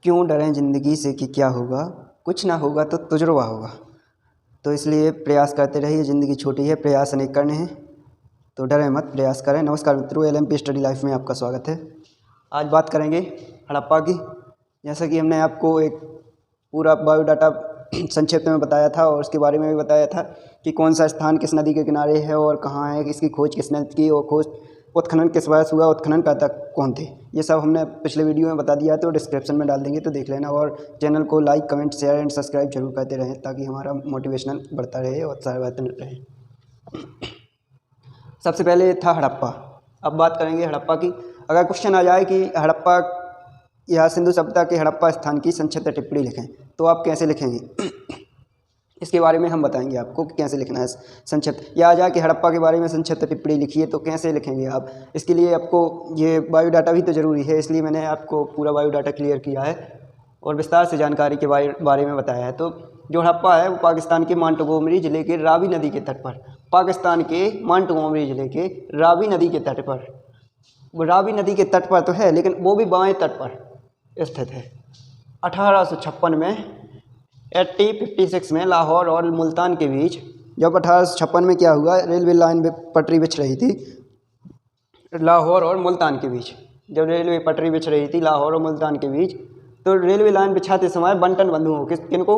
क्यों डरें ज़िंदगी से कि क्या होगा, कुछ ना होगा तो तजुर्बा होगा। तो इसलिए प्रयास करते रहिए, ज़िंदगी छोटी है, प्रयास अनेक करने हैं, तो डरें मत, प्रयास करें। नमस्कार मित्रों, LMP स्टडी लाइफ में आपका स्वागत है। आज बात करेंगे हड़प्पा की। जैसा कि हमने आपको एक पूरा बायोडाटा संक्षेप में बताया था और उसके बारे में भी बताया था कि कौन सा स्थान किस नदी के किनारे है और कहाँ है, इसकी खोज किसने की और खोज उत्खनन किस वजह से हुआ, उत्खनन करता कौन थे, ये सब हमने पिछले वीडियो में बता दिया। तो डिस्क्रिप्शन में डाल देंगे, तो देख लेना। और चैनल को like, comment, share and subscribe जरूर करते रहें ताकि हमारा मोटिवेशनल बढ़ता रहे और उत्साह बढ़ता रहे। सबसे पहले था हड़प्पा। अब बात करेंगे हड़प्पा की। अगर क्वेश्चन आ जाए कि हड़प्पा या सिंधु सभ्यता के हड़प्पा स्थान की संक्षिप्त टिप्पणी लिखें, तो आप कैसे लिखेंगे इसके बारे में हम बताएंगे आपको कि कैसे लिखना है संक्षिप्त। या आ जाए कि हड़प्पा के बारे में संक्षिप्त टिप्पणी लिखिए, तो कैसे लिखेंगे आप। इसके लिए आपको ये बायोडाटा भी तो ज़रूरी है, इसलिए मैंने आपको पूरा बायोडाटा क्लियर किया है और विस्तार से जानकारी के बारे में बताया है। तो जो हड़प्पा है वो पाकिस्तान के मोंटगोमरी ज़िले के रावी नदी के तट पर, पाकिस्तान के मोंटगोमरी ज़िले के रावी नदी के तट पर, वो रावी नदी के तट पर तो है लेकिन वो भी बाएं तट पर स्थित है। 1856 में 1856 में लाहौर और मुल्तान के बीच, जब 1856 में क्या हुआ, रेलवे लाइन पटरी बिछ रही थी लाहौर और मुल्तान के बीच। जब रेलवे पटरी बिछ रही थी लाहौर और मुल्तान के बीच, तो रेलवे लाइन बिछाते समय बंटन बंधुओं किनको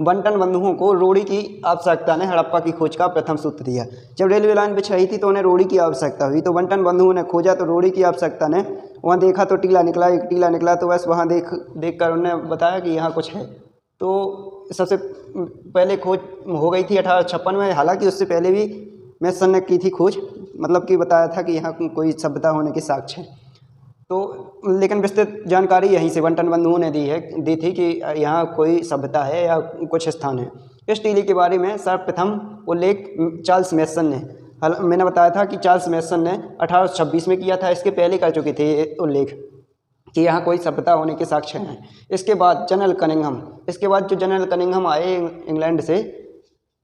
बंटन बंधुओं को रोड़ी की आवश्यकता ने हड़प्पा की खोज का प्रथम सूत्र दिया। जब रेलवे लाइन बिछ रही थी तो उन्हें रोड़ी की आवश्यकता हुई, तो बंटन बंधुओं ने खोजा, तो रोड़ी की आवश्यकता ने वहाँ देखा तो टीला निकला, एक टीला निकला, तो बस वहाँ देख कर उन्होंने बताया कि यहाँ कुछ है। तो सबसे पहले खोज हो गई थी 1856 में। हालांकि उससे पहले भी मैसन ने की थी खोज, मतलब कि बताया था कि यहाँ कोई सभ्यता होने के साक्ष्य हैं। तो लेकिन विस्तृत जानकारी यहीं से बंटन बंधुओं ने दी थी कि यहाँ कोई सभ्यता है या कुछ स्थान है। इस टीले के बारे में सर्वप्रथम उल्लेख चार्ल्स मैसन ने, मैंने बताया था कि चार्ल्स मैसन ने 1826 में किया था। इसके पहले कर चुके थे उल्लेख कि यहाँ कोई सभ्यता होने के साक्ष्य हैं। इसके बाद जनरल कनिंघम, इसके बाद जो जनरल कनिंघम आए इंग्लैंड से,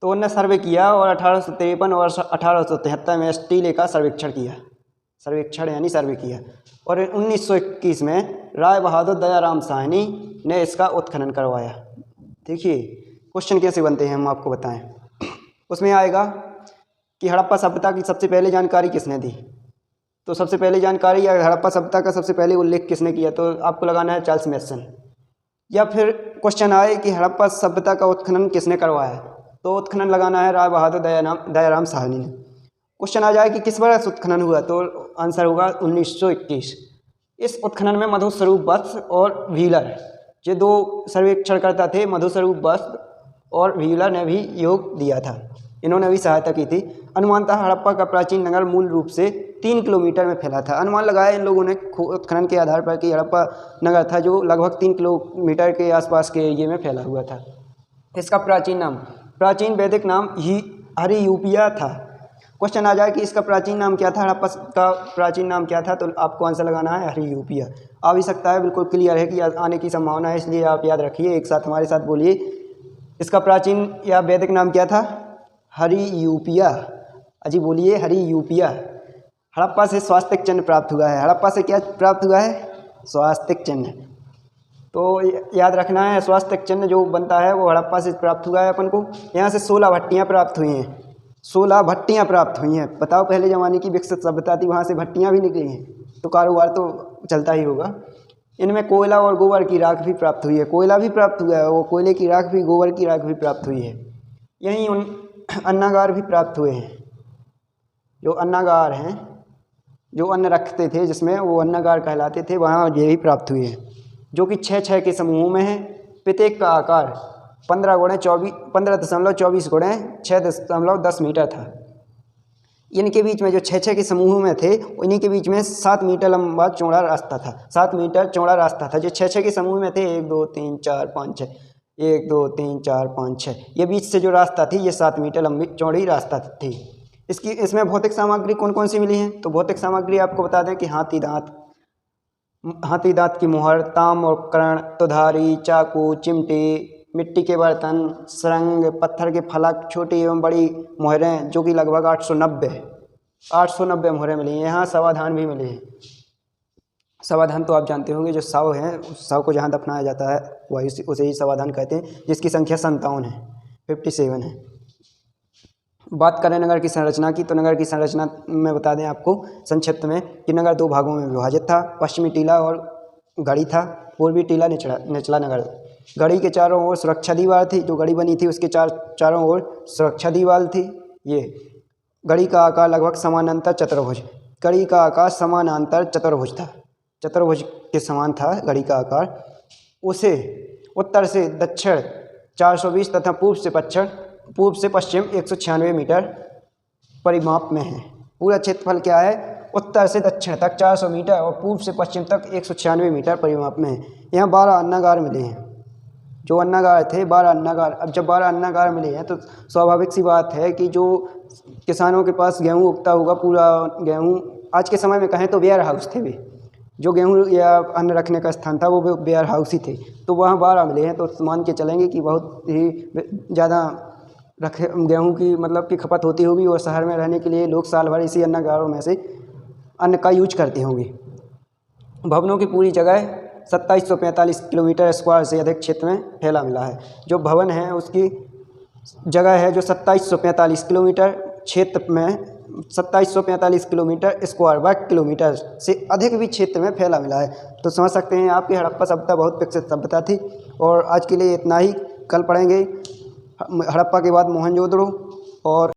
तो उन्होंने सर्वे किया और 1853 और 1873 में इस टीले का सर्वेक्षण यानी सर्वे किया। और 1921 में राय बहादुर दयाराम साहनी ने इसका उत्खनन करवाया। देखिए क्वेश्चन कैसे बनते हैं हम आपको बताएं। उसमें आएगा कि हड़प्पा सभ्यता की सबसे पहले जानकारी किसने दी, तो सबसे पहले जानकारी या हड़प्पा सभ्यता का सबसे पहले उल्लेख किसने किया, तो आपको लगाना है चार्ल्स मैसन। या फिर क्वेश्चन आए कि हड़प्पा सभ्यता का उत्खनन किसने करवाया, तो उत्खनन लगाना है राय बहादुर दयाराम साहनी ने। क्वेश्चन आ जाए कि किस वर्ष उत्खनन हुआ, तो आंसर होगा 1921। इस उत्खनन में मधु स्वरूप वत्स और व्हीलर, ये दो सर्वेक्षणकर्ता थे, मधु स्वरूप वत्स और व्हीलर ने भी योग दिया था, इन्होंने भी सहायता की थी। अनुमानतः हड़प्पा का प्राचीन नगर मूल रूप से 3 किलोमीटर में फैला था। अनुमान लगाया इन लोगों ने उत्खनन के आधार पर कि हड़प्पा नगर था जो लगभग 3 किलोमीटर के आसपास के एरिए में फैला हुआ था। इसका प्राचीन वैदिक नाम हरियूपिया था। क्वेश्चन आ जाए कि इसका प्राचीन नाम क्या था, हड़प्पा का प्राचीन नाम क्या था, तो आपको आंसर लगाना है हरियूपिया। आ भी सकता है, बिल्कुल क्लियर है कि आने की संभावना है, इसलिए आप याद रखिए, एक साथ हमारे साथ बोलिए। इसका प्राचीन या वैदिक नाम क्या था, हरियूपिया। अजी बोलिए, हरियूपिया। हड़प्पा से स्वास्तिक चिन्ह प्राप्त हुआ है। हड़प्पा से क्या प्राप्त हुआ है, स्वास्तिक चिन्ह। तो याद रखना है, स्वास्तिक चिन्ह जो बनता है वो हड़प्पा से प्राप्त हुआ है अपन को। यहाँ से 16 भट्टियाँ प्राप्त हुई हैं, 16 भट्टियाँ प्राप्त हुई हैं। बताओ, पहले ज़माने की विकसित सभ्यता थी, वहाँ से भट्टियाँ भी निकली हैं, तो कारोबार तो चलता ही होगा। इनमें कोयला और गोबर की राख भी प्राप्त हुई है, कोयला भी प्राप्त हुआ है, वो कोयले की राख भी, गोबर की राख भी प्राप्त हुई है। यहीं उन अन्नागार भी प्राप्त हुए हैं, जो अन्नागार हैं, जो अन्न रखते थे जिसमें, वो अन्नागार कहलाते थे, वहाँ ये भी प्राप्त हुए हैं, जो कि 6-6 के समूहों में है। प्रत्येक का आकार 15.24 गुणे 6.10 मीटर था। इनके बीच में जो 6-6 के समूहों में थे, इन्हीं के बीच में 7 मीटर लंबा चौड़ा रास्ता था, 7 मीटर चौड़ा रास्ता था। जो 6-6 के समूह में थे, 1 2 3 4 5 6, 1 2 3 4 5 6, ये बीच से जो रास्ता थी, ये 7 मीटर लंबी चौड़ी रास्ता थी। इसमें भौतिक सामग्री कौन कौन सी मिली है, तो भौतिक सामग्री आपको बता दें कि हाथी दांत की मुहर, ताम और कर्ण, तुधारी, चाकू, चिमटी, मिट्टी के बर्तन, सरंग, पत्थर के फलक, छोटी एवं बड़ी मोहरें, जो कि लगभग 890 मोहरें मिली हैं। यहाँ समाधान भी मिले हैं। समाधान तो आप जानते होंगे, जो शव है उस शव को जहाँ दफनाया जाता है वही उसे ही समाधान कहते हैं, जिसकी संख्या 57 है, 57 है। बात करें नगर की संरचना की, तो नगर की संरचना में बता दें आपको संक्षिप्त में कि नगर 2 भागों में विभाजित था। पश्चिमी टीला और गढ़ी था, पूर्वी टीला निचला नगर। गढ़ी के चारों ओर सुरक्षा दीवार थी, जो गढ़ी बनी थी उसके चारों ओर सुरक्षा दीवार थी। ये गढ़ी का आकार लगभग समानांतर चतुर्भुज, गढ़ी का आकार समानांतर चतुर्भुज था, चतुर्भुज के समान था गढ़ी का आकार। उसे उत्तर से दक्षिण 420 तथा पूर्व से पश्चिम 196 मीटर परिमाप में है। पूरा क्षेत्रफल क्या है, उत्तर से दक्षिण तक 400 मीटर और पूर्व से पश्चिम तक 196 मीटर परिमाप में है। यहाँ 12 अन्नागार मिले हैं, जो अन्नागार थे 12 अन्नागार। अब जब 12 अन्नागार मिले हैं तो स्वाभाविक सी बात है कि जो किसानों के पास गेहूँ उगता होगा, पूरा गेहूँ आज के समय में कहें तो वेयर हाउस थे वे, जो गेहूँ या अन्न रखने का स्थान था वो वेयर हाउस ही थे, तो वहाँ 12 मिले हैं। तो मान के चलेंगे कि बहुत ही ज़्यादा गेहूँ की मतलब कि खपत होती होगी, और शहर में रहने के लिए लोग साल भर इसी अन्नागारों में से अन्न का यूज करते होंगे। भवनों की पूरी जगह 2745 किलोमीटर स्क्वायर से अधिक क्षेत्र में फैला मिला है। जो भवन है उसकी जगह है जो 2745 किलोमीटर क्षेत्र में 2745 किलोमीटर स्क्वायर वर्ग किलोमीटर से अधिक भी क्षेत्र में फैला मिला है। तो समझ सकते हैं आपकी हड़प्पा सभ्यता बहुत विकसित सभ्यता थी। और आज के लिए इतना ही, कल पढ़ेंगे हड़प्पा के बाद मोहनजोदड़ो और